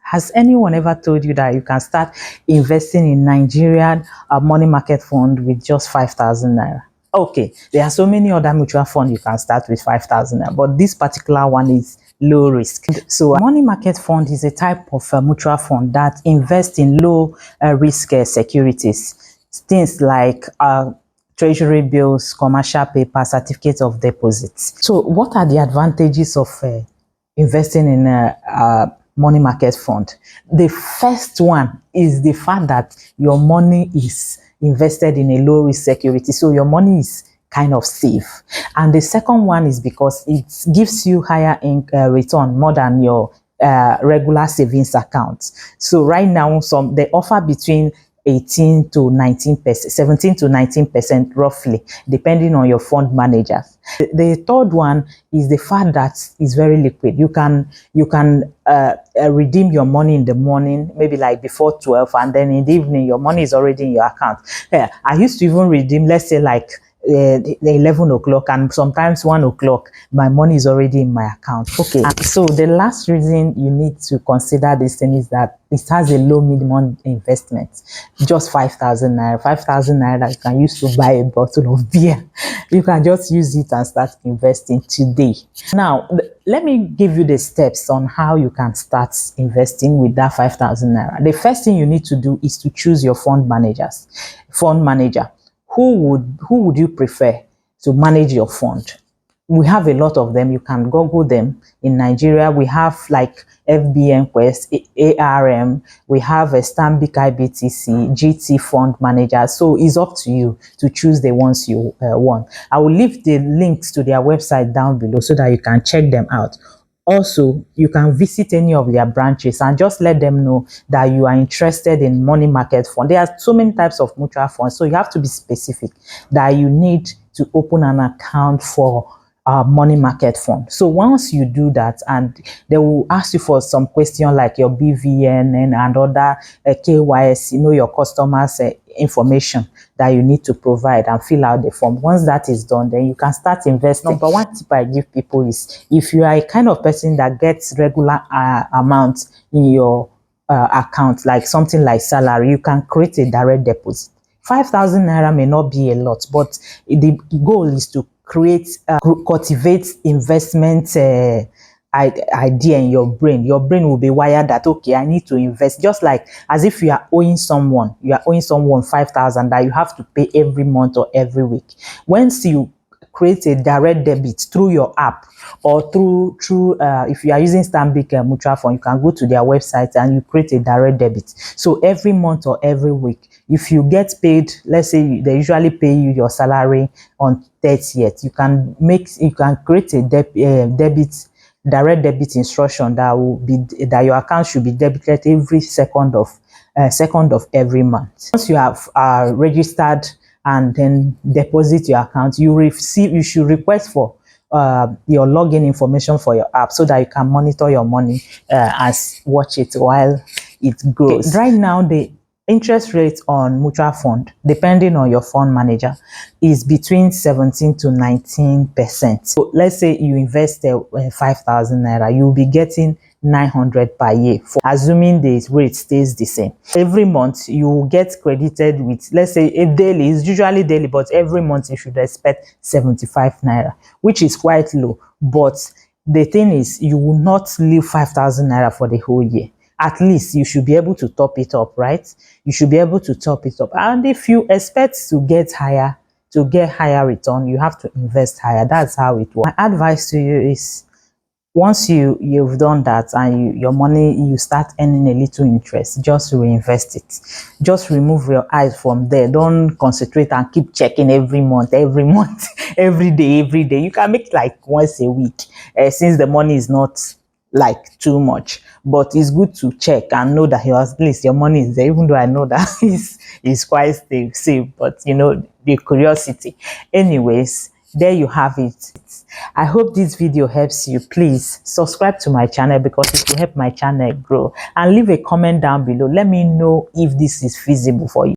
Has anyone ever told you that you can start investing in Nigerian money market fund with just 5,000 naira? Okay, there are so many other mutual funds you can start with 5,000 naira, but this particular one is low risk. So money market fund is a type of mutual fund that invests in low risk securities, things like treasury bills, commercial paper, certificates of deposits. So what are the advantages of investing in a money market fund? The first one is the fact that your money is invested in a low risk security, so your money is kind of safe. And the second one is because it gives you higher return more than your regular savings account. So right now, they offer between 18 to 19%, 17 to 19% roughly, depending on your fund manager. The third one is the fact that it's very liquid. You can redeem your money in the morning, maybe like before 12, and then in the evening your money is already in your account. Yeah, I used to even redeem, let's say like 11 o'clock, and sometimes 1 o'clock, my money is already in my account. Okay, and so the last reason you need to consider this thing is that it has a low minimum investment, just 5,000 naira. 5,000 naira you can use to buy a bottle of beer. You can just use it and start investing today. Now let me give you the steps on how you can start investing with that 5,000 naira. The first thing you need to do is to choose your fund manager. Who would you prefer to manage your fund? We have a lot of them. You can Google them. In Nigeria, we have like FBN Quest, ARM, we have a Stanbic IBTC, GT fund manager. So it's up to you to choose the ones you want. I will leave the links to their website down below so that you can check them out. Also, you can visit any of their branches and just let them know that you are interested in money market fund. There are so many types of mutual funds, so you have to be specific that you need to open an account for money market fund. So once you do that, and they will ask you for some question like your BVN and other KYS, you know, your customers information that you need to provide and fill out the form. Once that is done, then you can start investing. Number one tip I give people is, if you are a kind of person that gets regular amount in your account, like something like salary, you can create a direct deposit. 5,000 naira may not be a lot, but the goal is to cultivate investment idea in your brain. Your brain will be wired that, okay, I need to invest, just like as if you are owing someone 5,000 that you have to pay every month or every week. Once you create a direct debit through your app, or through if you are using Stanbic mutual fund, you can go to their website and you create a direct debit. So every month or every week, if you get paid, let's say they usually pay you your salary on 30th, you can create a direct debit instruction that will be that your account should be debited every second of every month. Once you have registered and then deposit your account, you should request for your login information for your app so that you can monitor your money as watch it while it grows. Okay. Right now, the interest rate on mutual fund, depending on your fund manager, is between 17 to 19%. So let's say you invest 5,000 naira, you'll be getting 900 per year, assuming the rate stays the same. Every month you will get credited with, let's say daily, it's usually daily, but every month you should expect 75 naira, which is quite low. But the thing is, you will not leave 5,000 naira for the whole year. At least you should be able to top it up, right? You should be able to top it up. And if you expect to get higher return, you have to invest higher. That's how it works. My advice to you is, once you've done that and your money, you start earning a little interest, just reinvest it. Just remove your eyes from there. Don't concentrate and keep checking every month, every day. You can make like once a week, since the money is not like too much, but it's good to check and know that at least your money is there, even though I know that is quite safe, but you know, the curiosity. Anyways, there you have it. I hope this video helps you. Please subscribe to my channel because it will help my channel grow, and leave a comment down below. Let me know if this is feasible for you.